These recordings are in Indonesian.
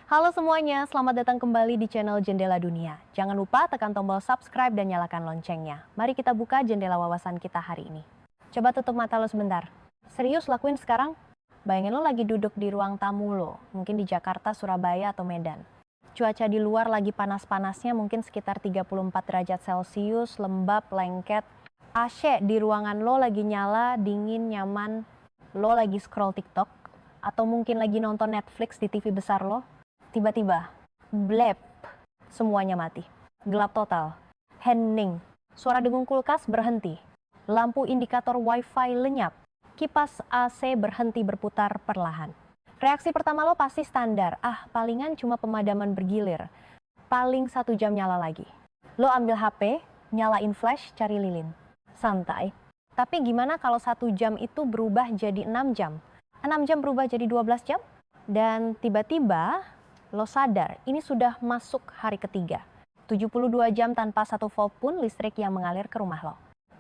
Halo semuanya, selamat datang kembali di channel Jendela Dunia. Jangan lupa tekan tombol subscribe dan nyalakan loncengnya. Mari kita buka jendela wawasan kita hari ini. Coba tutup mata lo sebentar. Serius lakuin sekarang? Bayangin lo lagi duduk di ruang tamu lo, mungkin di Jakarta, Surabaya, atau Medan. Cuaca di luar lagi panas-panasnya mungkin sekitar 34 derajat Celcius, lembab, lengket. AC di ruangan lo lagi nyala, dingin, nyaman. Lo lagi scroll TikTok, atau mungkin lagi nonton Netflix di TV besar lo. Tiba-tiba, blep, semuanya mati. Gelap total, hening, suara dengung kulkas berhenti, lampu indikator wifi lenyap, kipas AC berhenti berputar perlahan. Reaksi pertama lo pasti standar, palingan cuma pemadaman bergilir, paling 1 jam nyala lagi. Lo ambil HP, nyalain flash, cari lilin. Santai. Tapi gimana kalau 1 jam itu berubah jadi 6 jam? 6 jam berubah jadi 12 jam? Dan tiba-tiba lo sadar ini sudah masuk hari ketiga. 72 jam tanpa satu volt pun listrik yang mengalir ke rumah lo.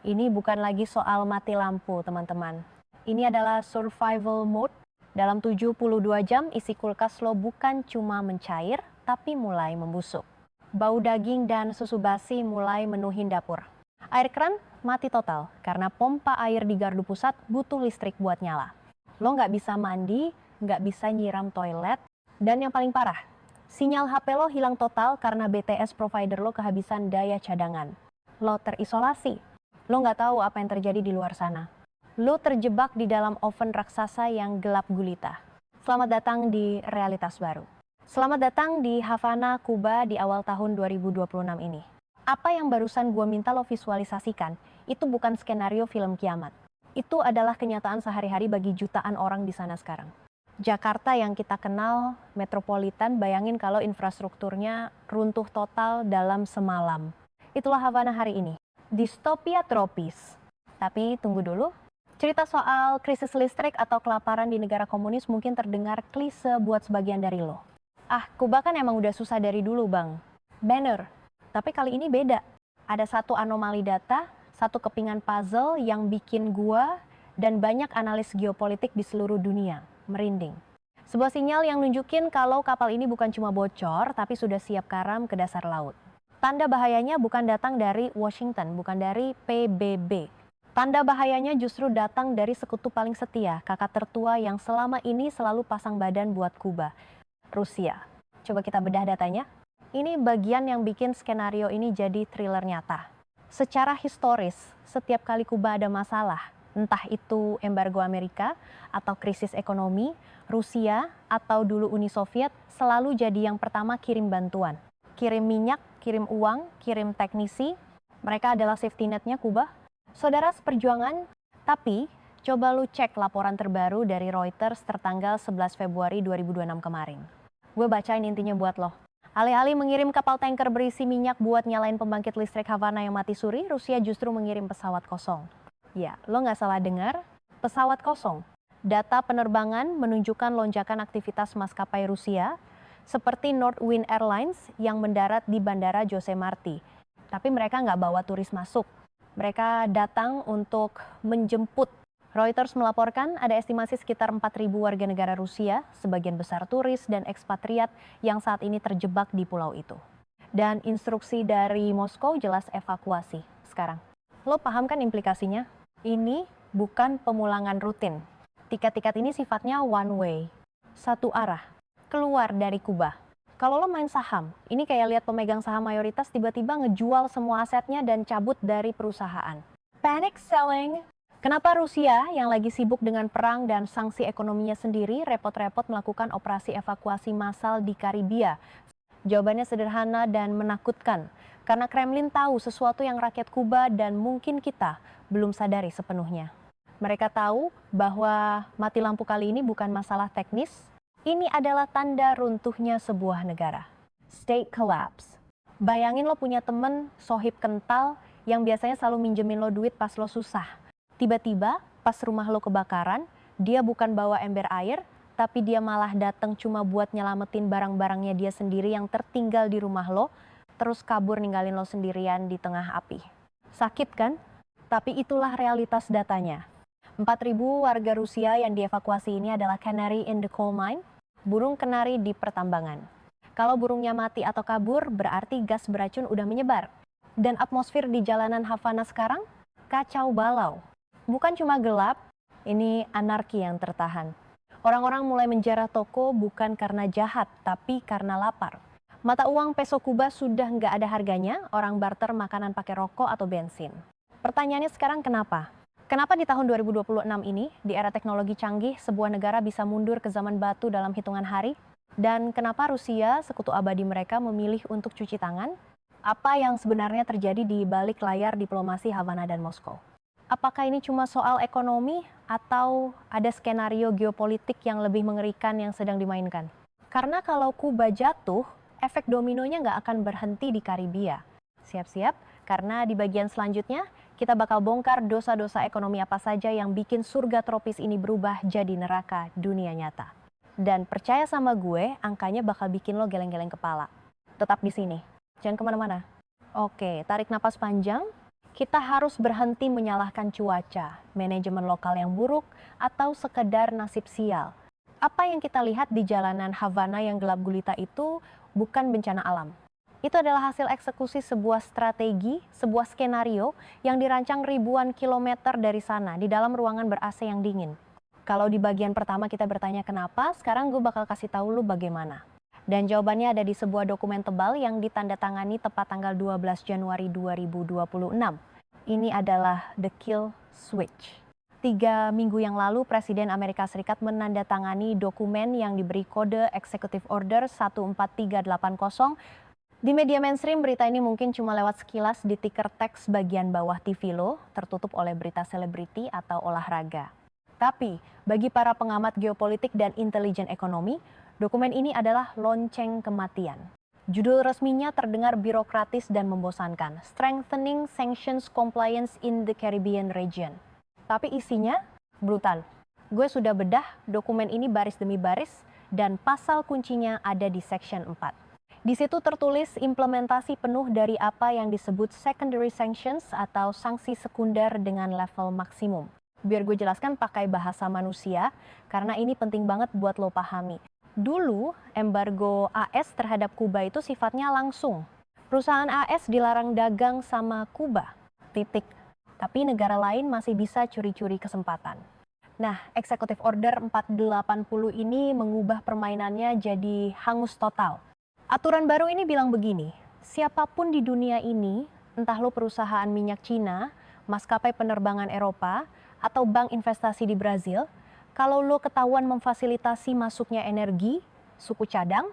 Ini bukan lagi soal mati lampu, teman-teman. Ini adalah survival mode. Dalam 72 jam isi kulkas lo bukan cuma mencair, tapi mulai membusuk. Bau daging dan susu basi mulai menuhin dapur. Air keran mati total karena pompa air di gardu pusat butuh listrik buat nyala. Lo nggak bisa mandi, nggak bisa nyiram toilet, dan yang paling parah, sinyal HP lo hilang total karena BTS provider lo kehabisan daya cadangan. Lo terisolasi. Lo nggak tahu apa yang terjadi di luar sana. Lo terjebak di dalam oven raksasa yang gelap gulita. Selamat datang di realitas baru. Selamat datang di Havana, Kuba di awal tahun 2026 ini. Apa yang barusan gue minta lo visualisasikan, itu bukan skenario film kiamat. Itu adalah kenyataan sehari-hari bagi jutaan orang di sana sekarang. Jakarta yang kita kenal metropolitan, bayangin kalau infrastrukturnya runtuh total dalam semalam. Itulah Havana hari ini. Distopia tropis. Tapi tunggu dulu. Cerita soal krisis listrik atau kelaparan di negara komunis mungkin terdengar klise buat sebagian dari lo. Kuba kan emang udah susah dari dulu, Bang. Bener. Tapi kali ini beda. Ada satu anomali data, satu kepingan puzzle yang bikin gua dan banyak analis geopolitik di seluruh dunia merinding. Sebuah sinyal yang nunjukin kalau kapal ini bukan cuma bocor, tapi sudah siap karam ke dasar laut. Tanda bahayanya bukan datang dari Washington, bukan dari PBB. Tanda bahayanya justru datang dari sekutu paling setia, kakak tertua yang selama ini selalu pasang badan buat Kuba, Rusia. Coba kita bedah datanya. Ini bagian yang bikin skenario ini jadi thriller nyata. Secara historis, setiap kali Kuba ada masalah, entah itu embargo Amerika atau krisis ekonomi, Rusia atau dulu Uni Soviet selalu jadi yang pertama kirim bantuan. Kirim minyak, kirim uang, kirim teknisi. Mereka adalah safety net-nya Kuba. Saudara seperjuangan, tapi coba lu cek laporan terbaru dari Reuters tertanggal 11 Februari 2026 kemarin. Gue bacain intinya buat lo. Alih-alih mengirim kapal tanker berisi minyak buat nyalain pembangkit listrik Havana yang mati suri, Rusia justru mengirim pesawat kosong. Ya, lo nggak salah dengar, pesawat kosong. Data penerbangan menunjukkan lonjakan aktivitas maskapai Rusia, seperti Northwind Airlines yang mendarat di Bandara Jose Marti. Tapi mereka nggak bawa turis masuk. Mereka datang untuk menjemput. Reuters melaporkan ada estimasi sekitar 4.000 warga negara Rusia, sebagian besar turis dan ekspatriat yang saat ini terjebak di pulau itu. Dan instruksi dari Moskow jelas evakuasi sekarang. Lo paham kan implikasinya? Ini bukan pemulangan rutin. Tiket-tiket ini sifatnya one way, satu arah, keluar dari Kuba. Kalau lo main saham, ini kayak lihat pemegang saham mayoritas tiba-tiba ngejual semua asetnya dan cabut dari perusahaan. Panic selling. Kenapa Rusia yang lagi sibuk dengan perang dan sanksi ekonominya sendiri repot-repot melakukan operasi evakuasi massal di Karibia? Jawabannya sederhana dan menakutkan. Karena Kremlin tahu sesuatu yang rakyat Kuba dan mungkin kita belum sadari sepenuhnya. Mereka tahu bahwa mati lampu kali ini bukan masalah teknis. Ini adalah tanda runtuhnya sebuah negara. State collapse. Bayangin lo punya temen sohib kental yang biasanya selalu minjemin lo duit pas lo susah. Tiba-tiba pas rumah lo kebakaran, dia bukan bawa ember air, tapi dia malah datang cuma buat nyelamatin barang-barangnya dia sendiri yang tertinggal di rumah lo, terus kabur ninggalin lo sendirian di tengah api. Sakit kan? Tapi itulah realitas datanya. 4.000 warga Rusia yang dievakuasi ini adalah canary in the coal mine. burung kenari di pertambangan. Kalau burungnya mati atau kabur, berarti gas beracun udah menyebar. Dan atmosfer di jalanan Havana sekarang kacau balau. Bukan cuma gelap, ini anarki yang tertahan. Orang-orang mulai menjarah toko bukan karena jahat, tapi karena lapar. Mata uang peso Kuba sudah nggak ada harganya, orang barter makanan pakai rokok atau bensin. Pertanyaannya sekarang kenapa? Kenapa di tahun 2026 ini, di era teknologi canggih, sebuah negara bisa mundur ke zaman batu dalam hitungan hari? Dan kenapa Rusia, sekutu abadi mereka, memilih untuk cuci tangan? Apa yang sebenarnya terjadi di balik layar diplomasi Havana dan Moskow? Apakah ini cuma soal ekonomi atau ada skenario geopolitik yang lebih mengerikan yang sedang dimainkan? Karena kalau Kuba jatuh, efek dominonya nggak akan berhenti di Karibia. Siap-siap, karena di bagian selanjutnya kita bakal bongkar dosa-dosa ekonomi apa saja yang bikin surga tropis ini berubah jadi neraka dunia nyata. Dan percaya sama gue, angkanya bakal bikin lo geleng-geleng kepala. Tetap di sini, jangan kemana-mana. Oke, tarik napas panjang. Kita harus berhenti menyalahkan cuaca, manajemen lokal yang buruk, atau sekedar nasib sial. Apa yang kita lihat di jalanan Havana yang gelap gulita itu bukan bencana alam. Itu adalah hasil eksekusi sebuah strategi, sebuah skenario yang dirancang ribuan kilometer dari sana, di dalam ruangan ber-AC yang dingin. Kalau di bagian pertama kita bertanya kenapa, sekarang gue bakal kasih tahu lu bagaimana. Dan jawabannya ada di sebuah dokumen tebal yang ditandatangani tepat tanggal 12 Januari 2026. Ini adalah The Kill Switch. 3 minggu yang lalu, Presiden Amerika Serikat menandatangani dokumen yang diberi kode Executive Order 14380. Di media mainstream, berita ini mungkin cuma lewat sekilas di ticker teks bagian bawah TV lo, tertutup oleh berita selebriti atau olahraga. Tapi, bagi para pengamat geopolitik dan intelijen ekonomi, dokumen ini adalah lonceng kematian. Judul resminya terdengar birokratis dan membosankan, Strengthening Sanctions Compliance in the Caribbean Region. Tapi isinya brutal. Gue sudah bedah dokumen ini baris demi baris dan pasal kuncinya ada di section 4. Di situ tertulis implementasi penuh dari apa yang disebut secondary sanctions atau sanksi sekunder dengan level maksimum. Biar gue jelaskan pakai bahasa manusia, karena ini penting banget buat lo pahami. Dulu, embargo AS terhadap Kuba itu sifatnya langsung. Perusahaan AS dilarang dagang sama Kuba, titik. Tapi negara lain masih bisa curi-curi kesempatan. Nah, Executive Order 480 ini mengubah permainannya jadi hangus total. Aturan baru ini bilang begini, siapapun di dunia ini, entah lo perusahaan minyak Cina, maskapai penerbangan Eropa, atau bank investasi di Brazil, kalau lo ketahuan memfasilitasi masuknya energi, suku cadang,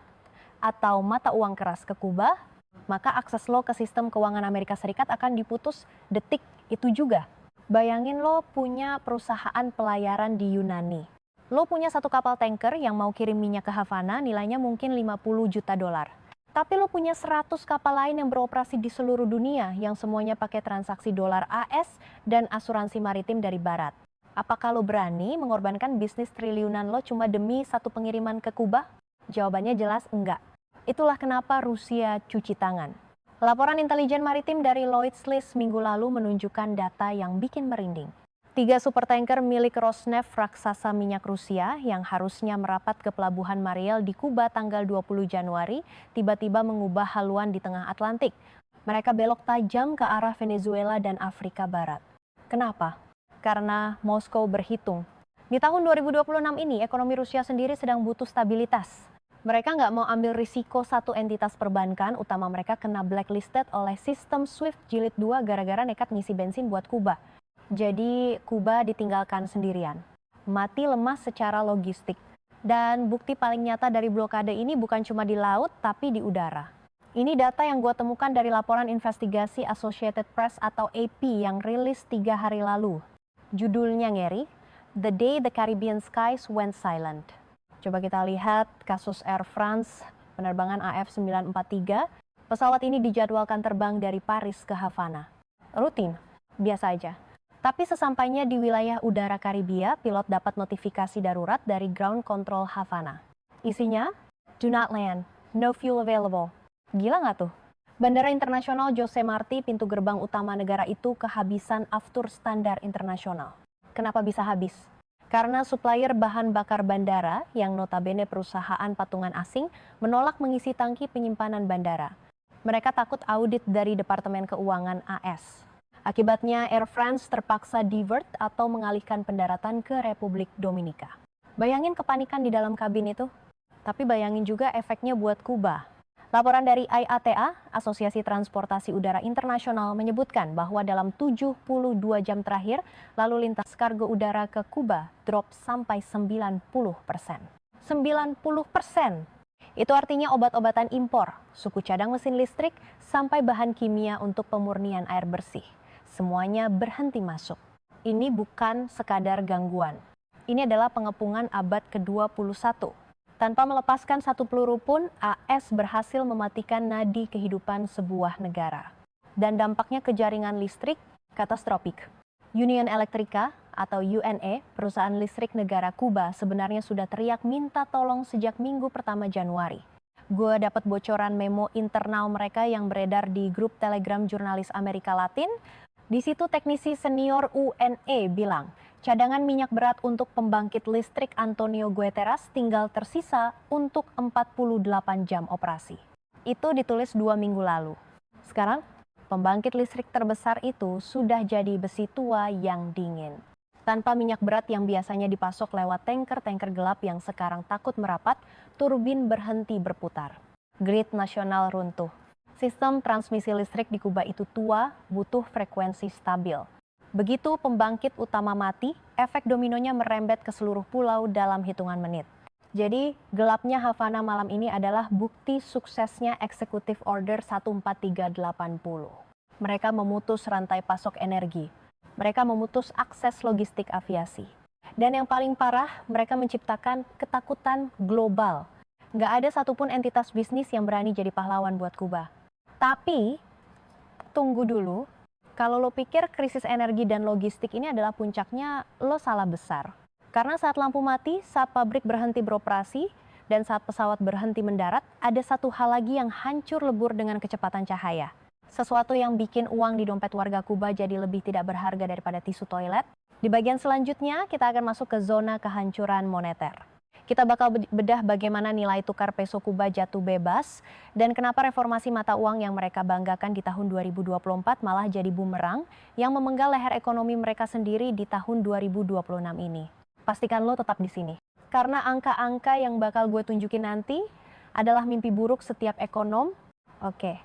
atau mata uang keras ke Kuba, maka akses lo ke sistem keuangan Amerika Serikat akan diputus detik itu juga. Bayangin lo punya perusahaan pelayaran di Yunani. Lo punya satu kapal tanker yang mau kirim minyak ke Havana, nilainya mungkin 50 juta dolar. Tapi lo punya 100 kapal lain yang beroperasi di seluruh dunia yang semuanya pakai transaksi dolar AS dan asuransi maritim dari barat. Apakah lo berani mengorbankan bisnis triliunan lo cuma demi satu pengiriman ke Kuba? Jawabannya jelas enggak. Itulah kenapa Rusia cuci tangan. Laporan intelijen maritim dari Lloyd's List minggu lalu menunjukkan data yang bikin merinding. 3 supertanker milik Rosneft raksasa minyak Rusia yang harusnya merapat ke pelabuhan Mariel di Kuba tanggal 20 Januari tiba-tiba mengubah haluan di tengah Atlantik. Mereka belok tajam ke arah Venezuela dan Afrika Barat. Kenapa? Karena Moskow berhitung. Di tahun 2026 ini, ekonomi Rusia sendiri sedang butuh stabilitas. Mereka nggak mau ambil risiko satu entitas perbankan, utama mereka kena blacklisted oleh sistem SWIFT jilid 2 gara-gara nekat ngisi bensin buat Kuba. Jadi Kuba ditinggalkan sendirian. Mati lemas secara logistik. Dan bukti paling nyata dari blokade ini bukan cuma di laut, tapi di udara. Ini data yang gue temukan dari laporan investigasi Associated Press atau AP yang rilis 3 hari lalu. Judulnya ngeri, The Day the Caribbean Skies Went Silent. Coba kita lihat kasus Air France, penerbangan AF943. Pesawat ini dijadwalkan terbang dari Paris ke Havana. Rutin, biasa aja. Tapi sesampainya di wilayah udara Karibia, pilot dapat notifikasi darurat dari Ground Control Havana. Isinya, do not land, no fuel available. Gila nggak tuh? Bandara Internasional Jose Marti, pintu gerbang utama negara itu kehabisan aftur standar internasional. Kenapa bisa habis? Karena supplier bahan bakar bandara yang notabene perusahaan patungan asing menolak mengisi tangki penyimpanan bandara. Mereka takut audit dari Departemen Keuangan AS. Akibatnya Air France terpaksa divert atau mengalihkan pendaratan ke Republik Dominika. Bayangin kepanikan di dalam kabin itu, tapi bayangin juga efeknya buat Kuba. Laporan dari IATA, Asosiasi Transportasi Udara Internasional, menyebutkan bahwa dalam 72 jam terakhir, lalu lintas kargo udara ke Kuba drop sampai 90%. 90%! Itu artinya obat-obatan impor, suku cadang mesin listrik, sampai bahan kimia untuk pemurnian air bersih. Semuanya berhenti masuk. Ini bukan sekadar gangguan. Ini adalah pengepungan abad ke-21. Tanpa melepaskan satu peluru pun, AS berhasil mematikan nadi kehidupan sebuah negara. Dan dampaknya ke jaringan listrik katastrofik. Union Electrica atau UNE, perusahaan listrik negara Kuba, sebenarnya sudah teriak minta tolong sejak minggu pertama Januari. Gue dapat bocoran memo internal mereka yang beredar di grup Telegram jurnalis Amerika Latin. Di situ teknisi senior UNE bilang, cadangan minyak berat untuk pembangkit listrik Antonio Guterres tinggal tersisa untuk 48 jam operasi. Itu ditulis 2 minggu lalu. Sekarang, pembangkit listrik terbesar itu sudah jadi besi tua yang dingin. Tanpa minyak berat yang biasanya dipasok lewat tanker-tanker gelap yang sekarang takut merapat, turbin berhenti berputar. Grid nasional runtuh. Sistem transmisi listrik di Kuba itu tua, butuh frekuensi stabil. Begitu pembangkit utama mati, efek dominonya merembet ke seluruh pulau dalam hitungan menit. Jadi, gelapnya Havana malam ini adalah bukti suksesnya Executive Order 14380. Mereka memutus rantai pasok energi. Mereka memutus akses logistik aviasi. Dan yang paling parah, mereka menciptakan ketakutan global. Nggak ada satupun entitas bisnis yang berani jadi pahlawan buat Kuba. Tapi, tunggu dulu. Kalau lo pikir krisis energi dan logistik ini adalah puncaknya, lo salah besar. Karena saat lampu mati, saat pabrik berhenti beroperasi, dan saat pesawat berhenti mendarat, ada satu hal lagi yang hancur lebur dengan kecepatan cahaya. Sesuatu yang bikin uang di dompet warga Kuba jadi lebih tidak berharga daripada tisu toilet. Di bagian selanjutnya, kita akan masuk ke zona kehancuran moneter. Kita bakal bedah bagaimana nilai tukar peso Kuba jatuh bebas dan kenapa reformasi mata uang yang mereka banggakan di tahun 2024 malah jadi bumerang yang memenggal leher ekonomi mereka sendiri di tahun 2026 ini. Pastikan lo tetap di sini. Karena angka-angka yang bakal gue tunjukin nanti adalah mimpi buruk setiap ekonom. Oke,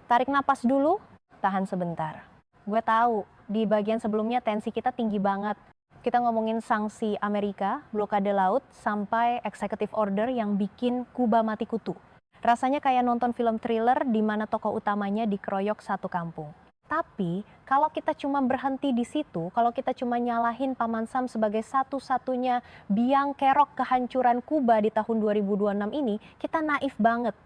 tarik napas dulu, tahan sebentar. Gue tahu di bagian sebelumnya tensi kita tinggi banget. Kita ngomongin sanksi Amerika, blokade laut, sampai executive order yang bikin Kuba mati kutu. Rasanya kayak nonton film thriller di mana tokoh utamanya dikeroyok satu kampung. Tapi kalau kita cuma berhenti di situ, kalau kita cuma nyalahin Paman Sam sebagai satu-satunya biang kerok kehancuran Kuba di tahun 2026 ini, kita naif banget.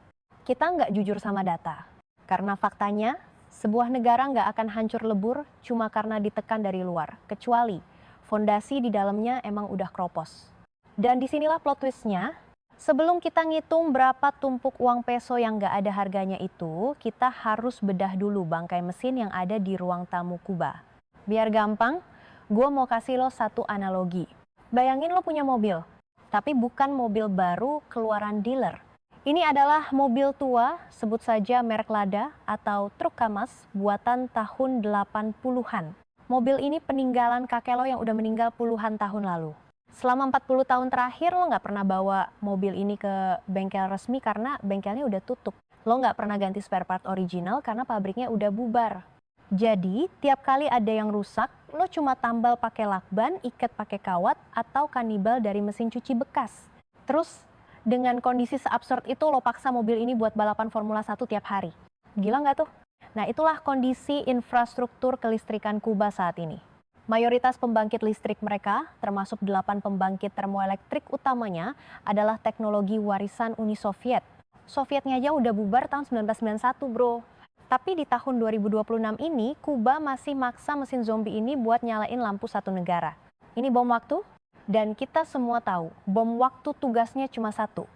Kita nggak jujur sama data. Karena faktanya, sebuah negara nggak akan hancur lebur cuma karena ditekan dari luar, kecuali fondasi di dalamnya emang udah kropos. Dan disinilah plot twistnya. Sebelum kita ngitung berapa tumpuk uang peso yang nggak ada harganya itu, kita harus bedah dulu bangkai mesin yang ada di ruang tamu Kuba. Biar gampang, gue mau kasih lo satu analogi. Bayangin lo punya mobil, tapi bukan mobil baru keluaran dealer. Ini adalah mobil tua, sebut saja merek Lada atau truk Kamaz buatan tahun 80-an. Mobil ini peninggalan kakek lo yang udah meninggal puluhan tahun lalu. Selama 40 tahun terakhir lo nggak pernah bawa mobil ini ke bengkel resmi karena bengkelnya udah tutup. Lo nggak pernah ganti spare part original karena pabriknya udah bubar. Jadi tiap kali ada yang rusak, lo cuma tambal pakai lakban, ikat pakai kawat, atau kanibal dari mesin cuci bekas. Terus dengan kondisi seabsurd itu lo paksa mobil ini buat balapan Formula 1 tiap hari. Gila nggak tuh? Nah, itulah kondisi infrastruktur kelistrikan Kuba saat ini. Mayoritas pembangkit listrik mereka, termasuk 8 pembangkit termoelektrik utamanya, adalah teknologi warisan Uni Soviet. Sovietnya aja udah bubar tahun 1991, bro. Tapi di tahun 2026 ini, Kuba masih maksa mesin zombie ini buat nyalain lampu satu negara. Ini bom waktu, dan kita semua tahu, bom waktu tugasnya cuma satu,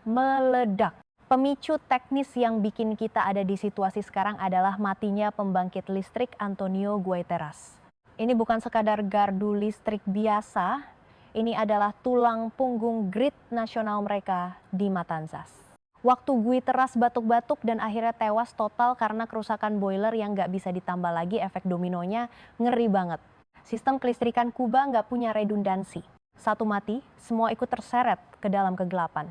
meledak. Pemicu teknis yang bikin kita ada di situasi sekarang adalah matinya pembangkit listrik Antonio Guterres. Ini bukan sekadar gardu listrik biasa, Ini adalah tulang punggung grid nasional mereka di Matanzas. Waktu gue teras batuk-batuk dan akhirnya tewas total karena kerusakan boiler yang nggak bisa ditambah lagi, efek dominonya ngeri banget. Sistem kelistrikan Kuba nggak punya redundansi. Satu mati, semua ikut terseret ke dalam kegelapan.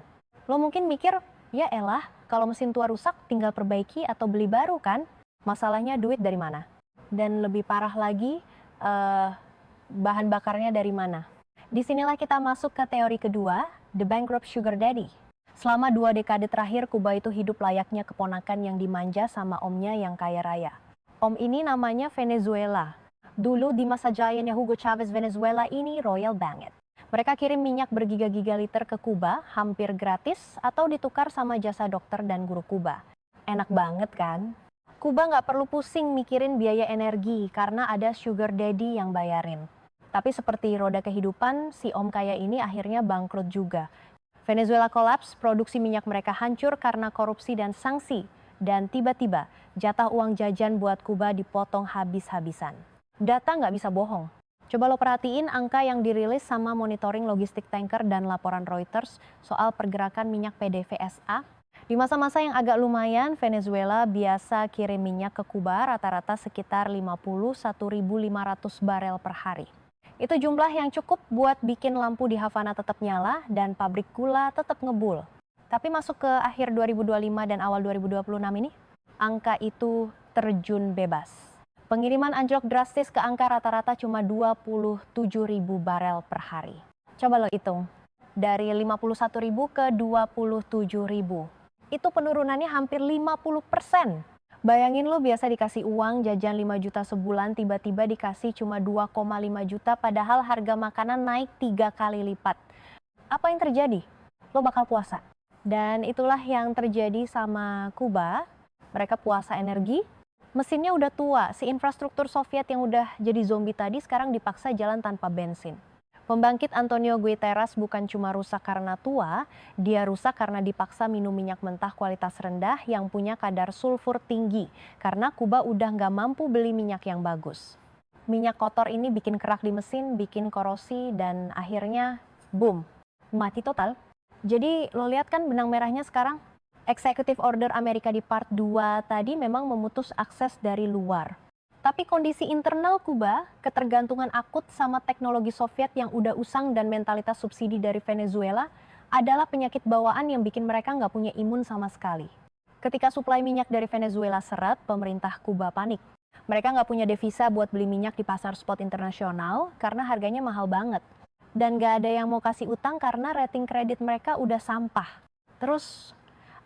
Lo mungkin mikir, ya elah, kalau mesin tua rusak tinggal perbaiki atau beli baru kan? Masalahnya duit dari mana? Dan lebih parah lagi, bahan bakarnya dari mana? Disinilah kita masuk ke teori kedua, The Bankrupt Sugar Daddy. Selama 2 dekade terakhir, Kuba itu hidup layaknya keponakan yang dimanja sama omnya yang kaya raya. Om ini namanya Venezuela. Dulu di masa jayanya Hugo Chavez, Venezuela ini royal banget. Mereka kirim minyak bergiga-giga liter ke Kuba, hampir gratis atau ditukar sama jasa dokter dan guru Kuba. Enak banget kan? Kuba nggak perlu pusing mikirin biaya energi karena ada sugar daddy yang bayarin. Tapi seperti roda kehidupan, si om kaya ini akhirnya bangkrut juga. Venezuela kolaps, produksi minyak mereka hancur karena korupsi dan sanksi. Dan tiba-tiba jatah uang jajan buat Kuba dipotong habis-habisan. Data nggak bisa bohong. Coba lo perhatiin angka yang dirilis sama monitoring logistik tanker dan laporan Reuters soal pergerakan minyak PDVSA. Di masa-masa yang agak lumayan, Venezuela biasa kirim minyak ke Kuba rata-rata sekitar 51.500 barel per hari. Itu jumlah yang cukup buat bikin lampu di Havana tetap nyala dan pabrik gula tetap ngebul. Tapi masuk ke akhir 2025 dan awal 2026 ini, angka itu terjun bebas. Pengiriman anjlok drastis ke angka rata-rata cuma 27.000 barel per hari. Coba lo hitung, dari 51.000 ke 27.000. Itu penurunannya hampir 50%. Bayangin lo biasa dikasih uang jajan 5 juta sebulan, tiba-tiba dikasih cuma 2,5 juta padahal harga makanan naik 3 kali lipat. Apa yang terjadi? Lo bakal puasa. Dan itulah yang terjadi sama Kuba. Mereka puasa energi, mesinnya udah tua, si infrastruktur Soviet yang udah jadi zombie tadi sekarang dipaksa jalan tanpa bensin. Pembangkit Antonio Guterres bukan cuma rusak karena tua, dia rusak karena dipaksa minum minyak mentah kualitas rendah yang punya kadar sulfur tinggi, karena Kuba udah nggak mampu beli minyak yang bagus. Minyak kotor ini bikin kerak di mesin, bikin korosi, dan akhirnya boom, mati total. Jadi lo lihat kan benang merahnya sekarang? Executive Order Amerika di Part 2 tadi memang memutus akses dari luar. Tapi kondisi internal Kuba, ketergantungan akut sama teknologi Soviet yang udah usang dan mentalitas subsidi dari Venezuela adalah penyakit bawaan yang bikin mereka nggak punya imun sama sekali. Ketika suplai minyak dari Venezuela seret, pemerintah Kuba panik. Mereka nggak punya devisa buat beli minyak di pasar spot internasional karena harganya mahal banget. Dan nggak ada yang mau kasih utang karena rating kredit mereka udah sampah. Terus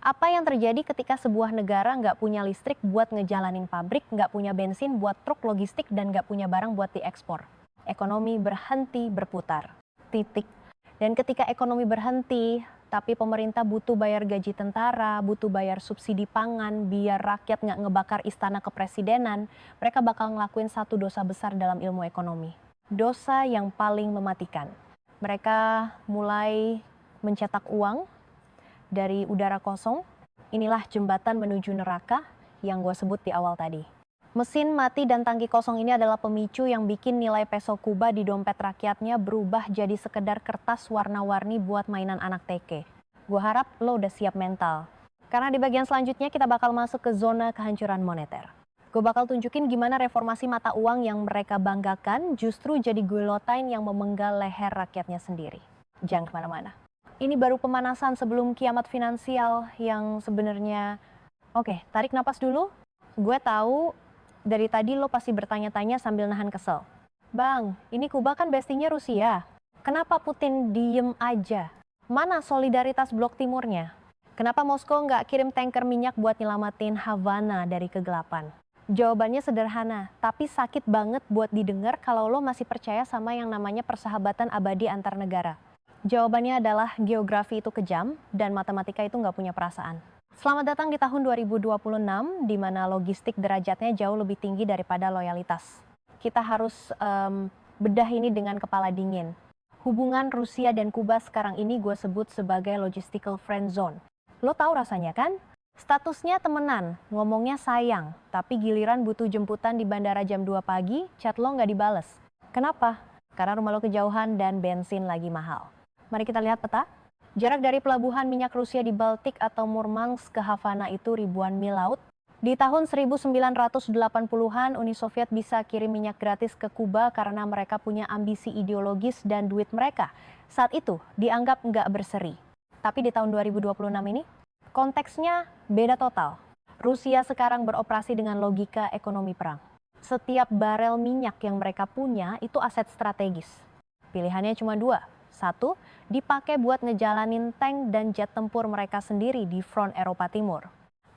apa yang terjadi ketika sebuah negara nggak punya listrik buat ngejalanin pabrik, nggak punya bensin buat truk logistik, dan nggak punya barang buat diekspor? Ekonomi berhenti berputar. Titik. Dan ketika ekonomi berhenti, tapi pemerintah butuh bayar gaji tentara, butuh bayar subsidi pangan, biar rakyat nggak ngebakar istana kepresidenan, mereka bakal ngelakuin satu dosa besar dalam ilmu ekonomi. Dosa yang paling mematikan. Mereka mulai mencetak uang dari udara kosong. Inilah jembatan menuju neraka yang gue sebut di awal tadi. Mesin mati dan tangki kosong ini adalah pemicu yang bikin nilai peso Kuba di dompet rakyatnya berubah jadi sekedar kertas warna-warni buat mainan anak TK. Gue harap lo udah siap mental. Karena di bagian selanjutnya kita bakal masuk ke zona kehancuran moneter. Gue bakal tunjukin gimana reformasi mata uang yang mereka banggakan justru jadi guillotine yang memenggal leher rakyatnya sendiri. Jangan kemana-mana. Ini baru pemanasan sebelum kiamat finansial yang sebenarnya... Oke, tarik napas dulu. Gue tahu dari tadi lo pasti bertanya-tanya sambil nahan kesel. Bang, ini Kuba kan bestinya Rusia. Kenapa Putin diem aja? Mana solidaritas blok timurnya? Kenapa Moskow nggak kirim tanker minyak buat nyelamatin Havana dari kegelapan? Jawabannya sederhana, tapi sakit banget buat didengar kalau lo masih percaya sama yang namanya persahabatan abadi antar negara. Jawabannya adalah geografi itu kejam dan matematika itu nggak punya perasaan. Selamat datang di tahun 2026, di mana logistik derajatnya jauh lebih tinggi daripada loyalitas. Kita harus bedah ini dengan kepala dingin. Hubungan Rusia dan Kuba sekarang ini gue sebut sebagai logistical friend zone. Lo tahu rasanya kan? Statusnya temenan, ngomongnya sayang, tapi giliran butuh jemputan di bandara jam 2 pagi, chat lo nggak dibales. Kenapa? karena rumah lo kejauhan dan bensin lagi mahal. Mari kita lihat peta. Jarak dari pelabuhan minyak Rusia di Baltik atau Murmansk ke Havana itu ribuan mil laut. Di tahun 1980-an, Uni Soviet bisa kirim minyak gratis ke Kuba karena mereka punya ambisi ideologis dan duit mereka saat itu dianggap nggak berseri. Tapi di tahun 2026 ini, konteksnya beda total. Rusia sekarang beroperasi dengan logika ekonomi perang. Setiap barel minyak yang mereka punya itu aset strategis. Pilihannya cuma dua. Satu, dipakai buat ngejalanin tank dan jet tempur mereka sendiri di front Eropa Timur.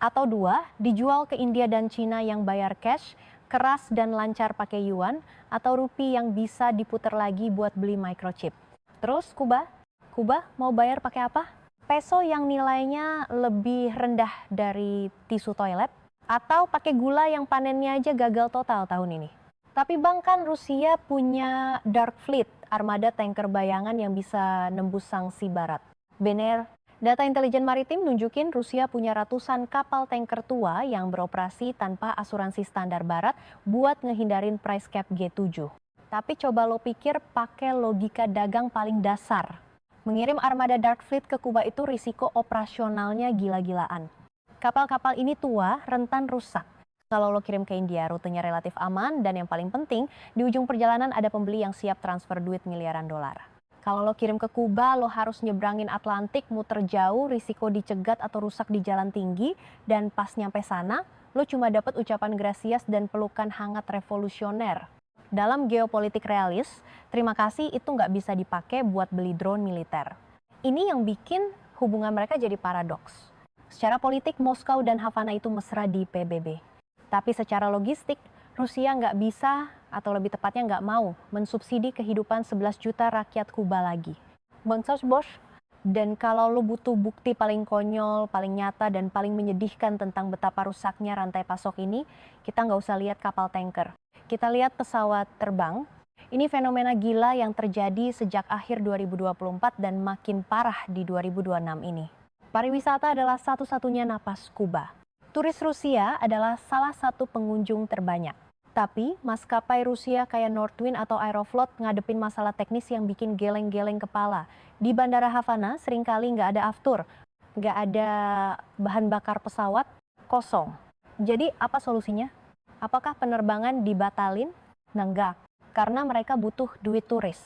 Atau dua, dijual ke India dan Cina yang bayar cash, keras dan lancar pakai yuan, atau rupiah yang bisa diputar lagi buat beli microchip. Terus Kuba mau bayar pakai apa? Peso yang nilainya lebih rendah dari tisu toilet, atau pakai gula yang panennya aja gagal total tahun ini. Tapi bahkan Rusia punya Dark Fleet, armada tanker bayangan yang bisa nembus sanksi barat. Bener, data intelijen maritim nunjukin Rusia punya ratusan kapal tanker tua yang beroperasi tanpa asuransi standar barat buat ngehindarin price cap G7. Tapi coba lo pikir pakai logika dagang paling dasar. Mengirim armada Dark Fleet ke Kuba itu risiko operasionalnya gila-gilaan. Kapal-kapal ini tua, rentan rusak. Kalau lo kirim ke India, rutenya relatif aman, dan yang paling penting, di ujung perjalanan ada pembeli yang siap transfer duit miliaran dolar. Kalau lo kirim ke Kuba, lo harus nyebrangin Atlantik, muter jauh, risiko dicegat atau rusak di jalan tinggi, dan pas nyampe sana, lo cuma dapat ucapan gracias dan pelukan hangat revolusioner. Dalam geopolitik realis, terima kasih itu nggak bisa dipakai buat beli drone militer. Ini yang bikin hubungan mereka jadi paradoks. Secara politik, Moskow dan Havana itu mesra di PBB. Tapi secara logistik, Rusia nggak bisa, atau lebih tepatnya nggak mau, mensubsidi kehidupan 11 juta rakyat Kuba lagi. Bang Bosch, dan kalau lo butuh bukti paling konyol, paling nyata, dan paling menyedihkan tentang betapa rusaknya rantai pasok ini, kita nggak usah lihat kapal tanker. Kita lihat pesawat terbang. Ini fenomena gila yang terjadi sejak akhir 2024 dan makin parah di 2026 ini. Pariwisata adalah satu-satunya napas Kuba. Turis Rusia adalah salah satu pengunjung terbanyak. Tapi maskapai Rusia kayak Northwind atau Aeroflot ngadepin masalah teknis yang bikin geleng-geleng kepala. Di Bandara Havana seringkali nggak ada aftur, nggak ada bahan bakar pesawat, kosong. Jadi apa solusinya? Apakah penerbangan dibatalin? Enggak, karena mereka butuh duit turis.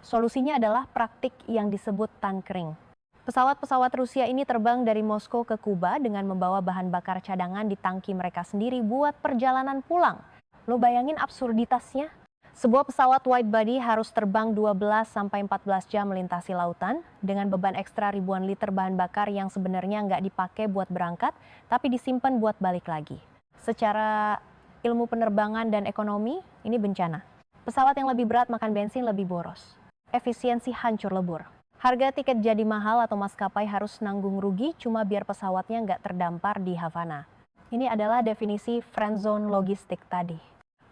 Solusinya adalah praktik yang disebut tankering. Pesawat-pesawat Rusia ini terbang dari Moskow ke Kuba dengan membawa bahan bakar cadangan di tangki mereka sendiri buat perjalanan pulang. Lo bayangin absurditasnya? Sebuah pesawat wide body harus terbang 12-14 jam melintasi lautan dengan beban ekstra ribuan liter bahan bakar yang sebenarnya nggak dipakai buat berangkat, tapi disimpan buat balik lagi. Secara ilmu penerbangan dan ekonomi, ini bencana. Pesawat yang lebih berat makan bensin lebih boros. Efisiensi hancur lebur. Harga tiket jadi mahal atau maskapai harus nanggung rugi cuma biar pesawatnya nggak terdampar di Havana. Ini adalah definisi friendzone logistik tadi.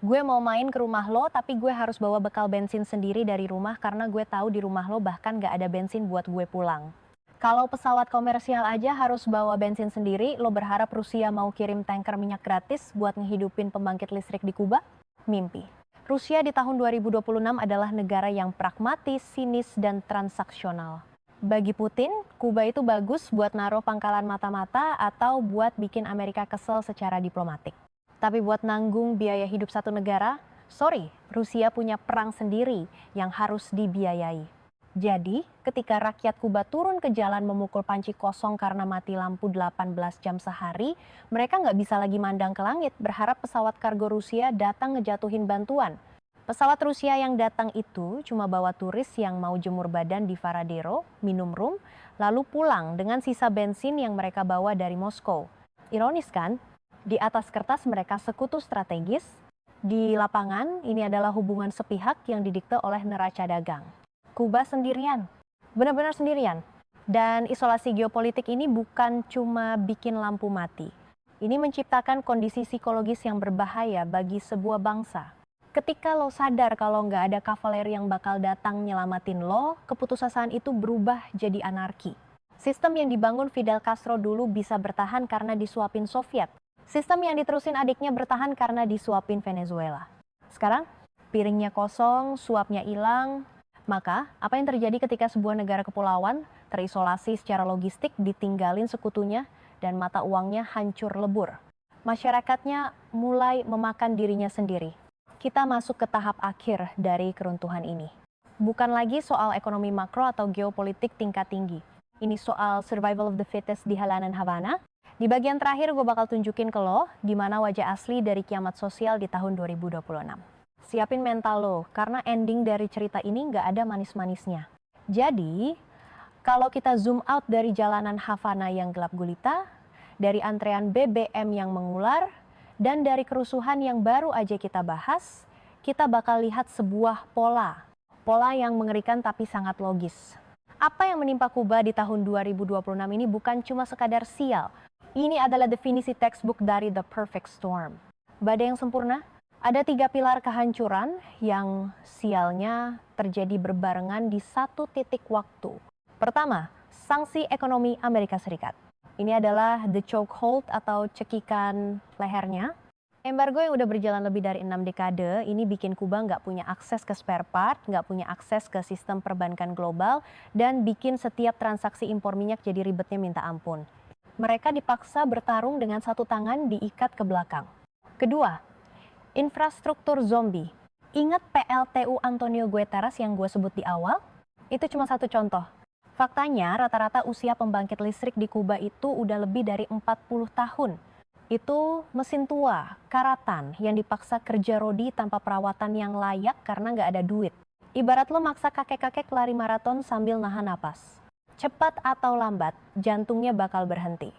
Gue mau main ke rumah lo tapi gue harus bawa bekal bensin sendiri dari rumah karena gue tahu di rumah lo bahkan nggak ada bensin buat gue pulang. Kalau pesawat komersial aja harus bawa bensin sendiri, lo berharap Rusia mau kirim tanker minyak gratis buat ngehidupin pembangkit listrik di Kuba? Mimpi. Rusia di tahun 2026 adalah negara yang pragmatis, sinis, dan transaksional. Bagi Putin, Kuba itu bagus buat naruh pangkalan mata-mata atau buat bikin Amerika kesel secara diplomatik. Tapi buat nanggung biaya hidup satu negara, sorry, Rusia punya perang sendiri yang harus dibiayai. Jadi, ketika rakyat Kuba turun ke jalan memukul panci kosong karena mati lampu 18 jam sehari, mereka nggak bisa lagi mandang ke langit berharap pesawat kargo Rusia datang ngejatuhin bantuan. Pesawat Rusia yang datang itu cuma bawa turis yang mau jemur badan di Varadero, minum rum, lalu pulang dengan sisa bensin yang mereka bawa dari Moskow. Ironis kan? Di atas kertas mereka sekutu strategis, di lapangan ini adalah hubungan sepihak yang didikte oleh neraca dagang. Kuba sendirian, benar-benar sendirian. Dan isolasi geopolitik ini bukan cuma bikin lampu mati. Ini menciptakan kondisi psikologis yang berbahaya bagi sebuah bangsa. Ketika lo sadar kalau nggak ada kavaleri yang bakal datang nyelamatin lo, keputusasaan itu berubah jadi anarki. Sistem yang dibangun Fidel Castro dulu bisa bertahan karena disuapin Soviet. Sistem yang diterusin adiknya bertahan karena disuapin Venezuela. Sekarang, piringnya kosong, suapnya hilang. Maka, apa yang terjadi ketika sebuah negara kepulauan terisolasi secara logistik, ditinggalin sekutunya, dan mata uangnya hancur lebur? Masyarakatnya mulai memakan dirinya sendiri. Kita masuk ke tahap akhir dari keruntuhan ini. Bukan lagi soal ekonomi makro atau geopolitik tingkat tinggi. Ini soal survival of the fittest di halaman Havana. Di bagian terakhir gue bakal tunjukin ke lo gimana wajah asli dari kiamat sosial di tahun 2026. Siapin mental lo, karena ending dari cerita ini nggak ada manis-manisnya. Jadi, kalau kita zoom out dari jalanan Havana yang gelap gulita, dari antrean BBM yang mengular, dan dari kerusuhan yang baru aja kita bahas, kita bakal lihat sebuah pola. Pola yang mengerikan tapi sangat logis. Apa yang menimpa Kuba di tahun 2026 ini bukan cuma sekadar sial. Ini adalah definisi textbook dari The Perfect Storm. Badai yang sempurna, ada 3 pilar kehancuran yang sialnya terjadi berbarengan di satu titik waktu. Pertama, sanksi ekonomi Amerika Serikat. Ini adalah the chokehold atau cekikan lehernya. Embargo yang udah berjalan lebih dari 6 dekade, ini bikin Kuba nggak punya akses ke spare part, nggak punya akses ke sistem perbankan global, dan bikin setiap transaksi impor minyak jadi ribetnya minta ampun. Mereka dipaksa bertarung dengan satu tangan diikat ke belakang. Kedua, infrastruktur zombie. Ingat PLTU Antonio Guterres yang gue sebut di awal? Itu cuma satu contoh. Faktanya, rata-rata usia pembangkit listrik di Kuba itu udah lebih dari 40 tahun. Itu mesin tua, karatan, yang dipaksa kerja rodi tanpa perawatan yang layak karena nggak ada duit. Ibarat lo maksa kakek-kakek lari maraton sambil nahan napas. Cepat atau lambat, jantungnya bakal berhenti.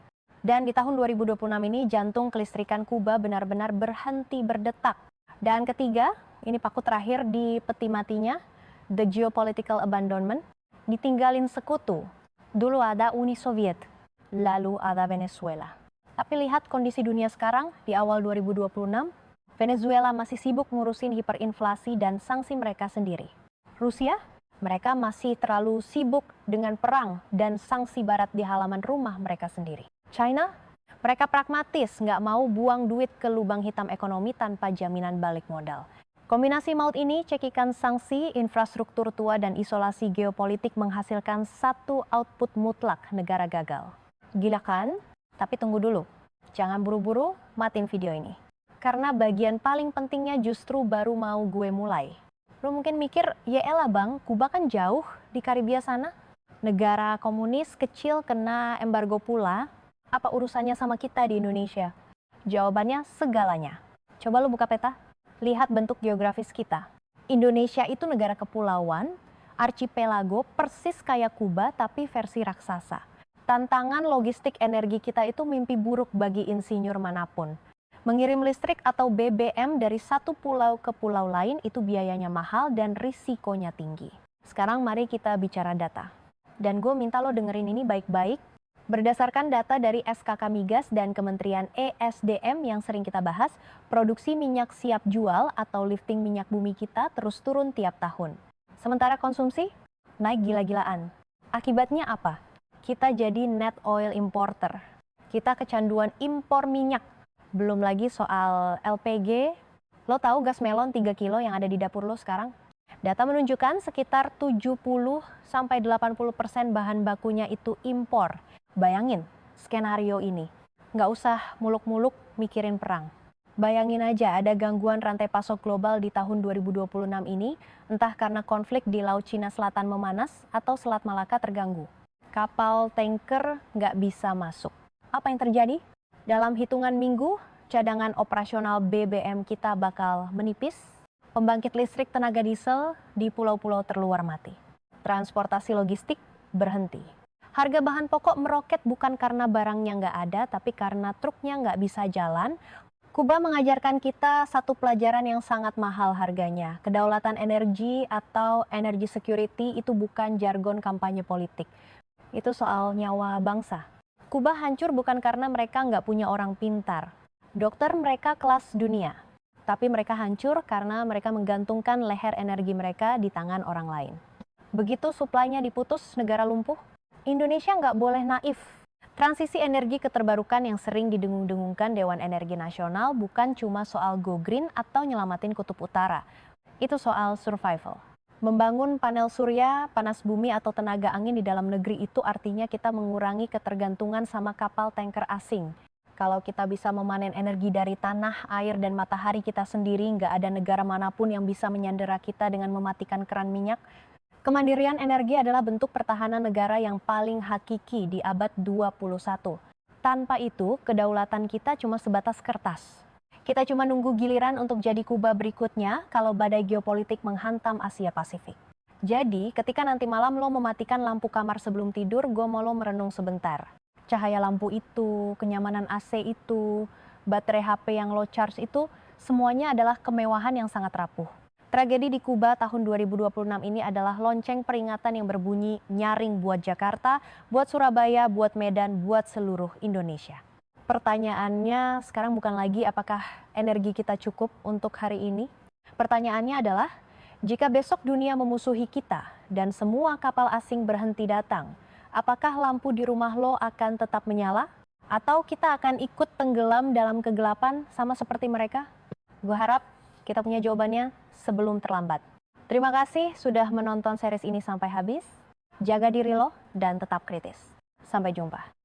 Dan di tahun 2026 ini, jantung kelistrikan Kuba benar-benar berhenti berdetak. Dan ketiga, ini paku terakhir di peti matinya, the geopolitical abandonment. Ditinggalin sekutu. Dulu ada Uni Soviet, lalu ada Venezuela. Tapi lihat kondisi dunia sekarang di awal 2026, Venezuela masih sibuk ngurusin hiperinflasi dan sanksi mereka sendiri. Rusia, mereka masih terlalu sibuk dengan perang dan sanksi barat di halaman rumah mereka sendiri. China, mereka pragmatis, nggak mau buang duit ke lubang hitam ekonomi tanpa jaminan balik modal. Kombinasi maut ini, cekikan sanksi, infrastruktur tua, dan isolasi geopolitik menghasilkan satu output mutlak negara gagal. Gila kan? Tapi tunggu dulu. Jangan buru-buru, matiin video ini. Karena bagian paling pentingnya justru baru mau gue mulai. Lo mungkin mikir, ya elah bang, Kuba kan jauh di Karibia sana. Negara komunis kecil kena embargo pula. Apa urusannya sama kita di Indonesia? Jawabannya segalanya. Coba lo buka peta. Lihat bentuk geografis kita. Indonesia itu negara kepulauan, archipelago persis kayak Kuba tapi versi raksasa. Tantangan logistik energi kita itu mimpi buruk bagi insinyur manapun. Mengirim listrik atau BBM dari satu pulau ke pulau lain itu biayanya mahal dan risikonya tinggi. Sekarang mari kita bicara data. Dan gue minta lo dengerin ini baik-baik. Berdasarkan data dari SKK Migas dan Kementerian ESDM yang sering kita bahas, produksi minyak siap jual atau lifting minyak bumi kita terus turun tiap tahun. Sementara konsumsi naik gila-gilaan. Akibatnya apa? Kita jadi net oil importer. Kita kecanduan impor minyak. Belum lagi soal LPG. Lo tahu gas melon 3 kilo yang ada di dapur lo sekarang? Data menunjukkan sekitar 70-80% bahan bakunya itu impor. Bayangin skenario ini, nggak usah muluk-muluk mikirin perang. Bayangin aja ada gangguan rantai pasok global di tahun 2026 ini, entah karena konflik di Laut Cina Selatan memanas atau Selat Malaka terganggu. Kapal tanker nggak bisa masuk. Apa yang terjadi? Dalam hitungan minggu, cadangan operasional BBM kita bakal menipis. Pembangkit listrik tenaga diesel di pulau-pulau terluar mati. Transportasi logistik berhenti. Harga bahan pokok meroket bukan karena barangnya nggak ada, tapi karena truknya nggak bisa jalan. Kuba mengajarkan kita satu pelajaran yang sangat mahal harganya. Kedaulatan energi atau energy security itu bukan jargon kampanye politik. Itu soal nyawa bangsa. Kuba hancur bukan karena mereka nggak punya orang pintar. Dokter mereka kelas dunia. Tapi mereka hancur karena mereka menggantungkan leher energi mereka di tangan orang lain. Begitu suplainya diputus, negara lumpuh. Indonesia nggak boleh naif. Transisi energi keterbarukan yang sering didengung-dengungkan Dewan Energi Nasional bukan cuma soal go green atau nyelamatin kutub utara. Itu soal survival. Membangun panel surya, panas bumi atau tenaga angin di dalam negeri itu artinya kita mengurangi ketergantungan sama kapal tanker asing. Kalau kita bisa memanen energi dari tanah, air, dan matahari kita sendiri, nggak ada negara manapun yang bisa menyandera kita dengan mematikan keran minyak. Kemandirian energi adalah bentuk pertahanan negara yang paling hakiki di abad 21. Tanpa itu, kedaulatan kita cuma sebatas kertas. Kita cuma nunggu giliran untuk jadi Kuba berikutnya kalau badai geopolitik menghantam Asia Pasifik. Jadi, ketika nanti malam lo mematikan lampu kamar sebelum tidur, gue mau lo merenung sebentar. Cahaya lampu itu, kenyamanan AC itu, baterai HP yang lo charge itu, semuanya adalah kemewahan yang sangat rapuh. Tragedi di Kuba tahun 2026 ini adalah lonceng peringatan yang berbunyi nyaring buat Jakarta, buat Surabaya, buat Medan, buat seluruh Indonesia. Pertanyaannya sekarang bukan lagi apakah energi kita cukup untuk hari ini. Pertanyaannya adalah, jika besok dunia memusuhi kita dan semua kapal asing berhenti datang, apakah lampu di rumah lo akan tetap menyala? Atau kita akan ikut tenggelam dalam kegelapan sama seperti mereka? Gue harap kita punya jawabannya sebelum terlambat. Terima kasih sudah menonton series ini sampai habis. Jaga diri lo dan tetap kritis. Sampai jumpa.